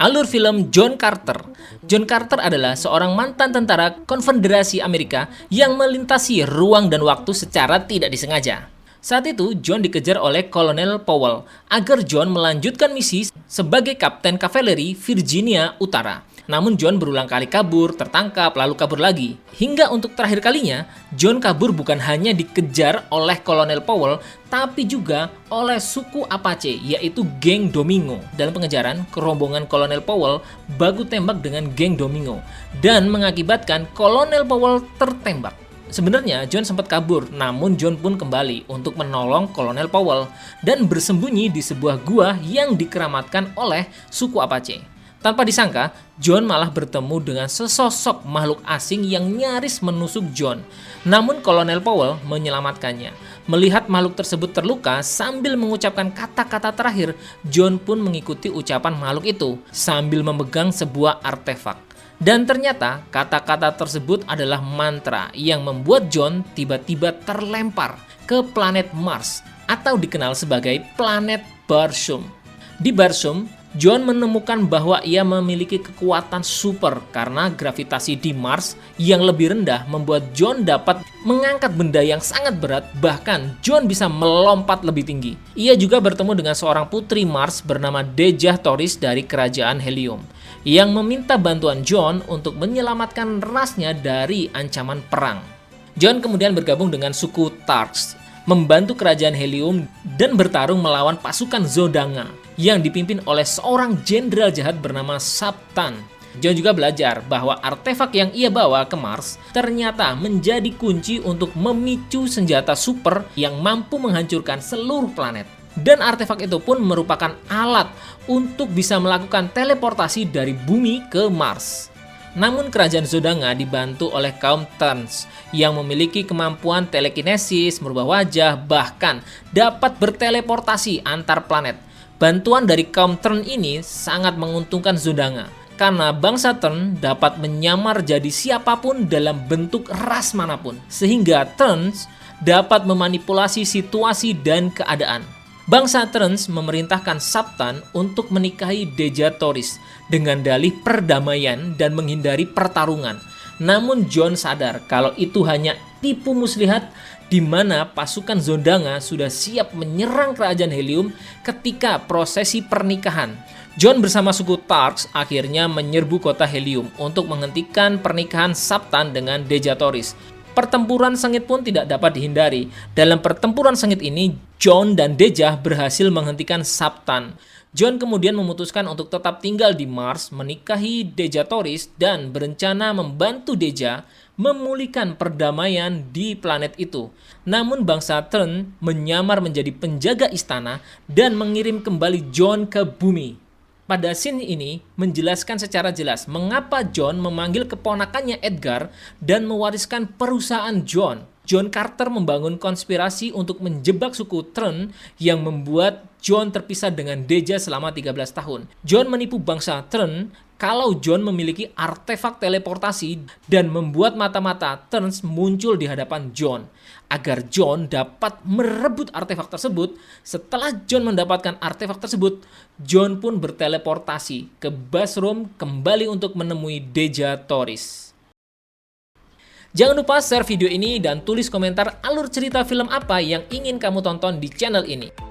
Alur film John Carter. John Carter adalah seorang mantan tentara Konfederasi Amerika yang melintasi ruang dan waktu secara tidak disengaja. Saat itu, John dikejar oleh Kolonel Powell agar John melanjutkan misi sebagai Kapten Kavaleri Virginia Utara. Namun John berulang kali kabur, tertangkap, lalu kabur lagi. Hingga untuk terakhir kalinya, John kabur bukan hanya dikejar oleh Kolonel Powell, tapi juga oleh suku Apache, yaitu geng Domingo. Dalam pengejaran, rombongan Kolonel Powell baku tembak dengan geng Domingo, dan mengakibatkan Kolonel Powell tertembak. Sebenarnya John sempat kabur, namun John pun kembali untuk menolong Kolonel Powell dan bersembunyi di sebuah gua yang dikeramatkan oleh suku Apache. Tanpa disangka, John malah bertemu dengan sesosok makhluk asing yang nyaris menusuk John. Namun Kolonel Powell menyelamatkannya. Melihat makhluk tersebut terluka sambil mengucapkan kata-kata terakhir, John pun mengikuti ucapan makhluk itu sambil memegang sebuah artefak. Dan ternyata kata-kata tersebut adalah mantra yang membuat John tiba-tiba terlempar ke planet Mars atau dikenal sebagai planet Barsoom. Di Barsoom, John menemukan bahwa ia memiliki kekuatan super karena gravitasi di Mars yang lebih rendah membuat John dapat mengangkat benda yang sangat berat, bahkan John bisa melompat lebih tinggi. Ia juga bertemu dengan seorang putri Mars bernama Dejah Thoris dari kerajaan Helium yang meminta bantuan John untuk menyelamatkan rasnya dari ancaman perang. John kemudian bergabung dengan suku Tarks, membantu kerajaan Helium dan bertarung melawan pasukan Zodanga yang dipimpin oleh seorang jenderal jahat bernama Sabtan. John juga belajar bahwa artefak yang ia bawa ke Mars ternyata menjadi kunci untuk memicu senjata super yang mampu menghancurkan seluruh planet. Dan artefak itu pun merupakan alat untuk bisa melakukan teleportasi dari bumi ke Mars. Namun kerajaan Zodanga dibantu oleh kaum Turns yang memiliki kemampuan telekinesis, merubah wajah, bahkan dapat berteleportasi antar planet. Bantuan dari kaum Turn ini sangat menguntungkan Zodanga karena bangsa Turn dapat menyamar jadi siapapun dalam bentuk ras manapun, sehingga Turns dapat memanipulasi situasi dan keadaan. Bangsa Turns memerintahkan Sabtan untuk menikahi Dejah Thoris dengan dalih perdamaian dan menghindari pertarungan. Namun John sadar kalau itu hanya tipu muslihat di mana pasukan Zodanga sudah siap menyerang kerajaan Helium ketika prosesi pernikahan. John bersama suku Tarks akhirnya menyerbu kota Helium untuk menghentikan pernikahan Sabtan dengan Dejah Thoris. Pertempuran sengit pun tidak dapat dihindari. Dalam pertempuran sengit ini, John dan Dejah berhasil menghentikan Sabtan. John kemudian memutuskan untuk tetap tinggal di Mars, menikahi Dejah Thoris, dan berencana membantu Dejah memulihkan perdamaian di planet itu. Namun bangsa Turn menyamar menjadi penjaga istana dan mengirim kembali John ke bumi. Pada scene ini menjelaskan secara jelas mengapa John memanggil keponakannya Edgar dan mewariskan perusahaan John. John Carter membangun konspirasi untuk menjebak suku Turn yang membuat John terpisah dengan Dejah selama 13 tahun. John menipu bangsa Turn kalau John memiliki artefak teleportasi dan membuat mata-mata Turns muncul di hadapan John agar John dapat merebut artefak tersebut. Setelah John mendapatkan artefak tersebut, John pun berteleportasi ke Barsoom kembali untuk menemui Dejah Thoris. Jangan lupa share video ini dan tulis komentar alur cerita film apa yang ingin kamu tonton di channel ini.